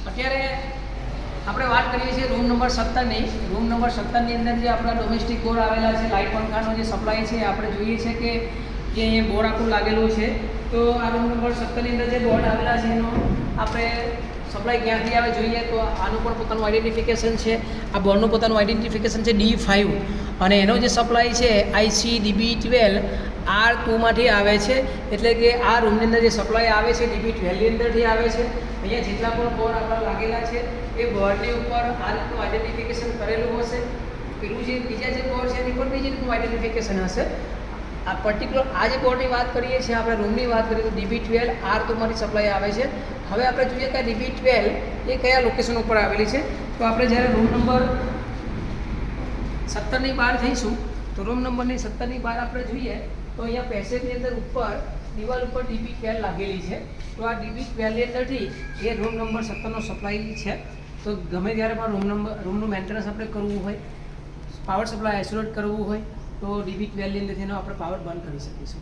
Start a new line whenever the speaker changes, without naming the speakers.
અત્યારે આપણે વાત કરીએ છીએ રૂમ નંબર 17ની. રૂમ નંબર 17ની અંદર જે આપણા ડોમેસ્ટિક બોર આવેલા છે, લાઇટ પંખાનો જે સપ્લાય છે, આપણે જોઈએ છે કે અહીંયા બોર્ડ આખું લાગેલું છે. તો આ રૂમ નંબર 17ની અંદર જે બોર્ડ આવેલા છે એનો આપણે સપ્લાય ક્યાંથી આવે જોઈએ તો આનું પણ પોતાનું આઈડેન્ટિફિકેશન છે. આ બોર્ડનું પોતાનું આઈડેન્ટિફિકેશન છે D5 અને એનો જે સપ્લાય છે IC-DB12R2માંથી આવે છે. એટલે કે આ રૂમની અંદર જે સપ્લાય આવે છે DB12ની અંદરથી આવે છે. અહીંયા જેટલા પણ બોર્ડ આપણા લાગેલા છે એ બોર્ડની ઉપર આ રીતનું આઈડેન્ટિફિકેશન કરેલું હશે. પેલું જે બીજા જે બોર્ડ છે એની પર બીજી રીતનું આઈડેન્ટિફિકેશન હશે. આ પર્ટિક્યુલર આ જે બોર્ડની વાત કરીએ છીએ, આપણે રૂમની વાત કરીએ તો DB12R2માંથી સપ્લાય આવે છે. હવે આપણે જોઈએ કે DB12 એ કયા લોકેશન ઉપર આવેલી છે. તો આપણે જ્યારે રૂમ નંબર 17ની બહાર થઈશું તો રૂમ નંબરની 17ની બહાર આપણે જોઈએ તો અહીંયા પેસેજની અંદર ઉપર દિવાલ ઉપર DB12 લાગેલી છે. તો આ DB12ની અંદરથી એ રૂમ નંબર 17નો સપ્લાય છે. તો ગમે ત્યારે પણ રૂમનું મેન્ટેનન્સ આપણે કરવું હોય, પાવર સપ્લાય આઇસોલેટ કરવું હોય તો DB12ની અંદરથી એનો આપણે પાવર બંધ કરી શકીશું.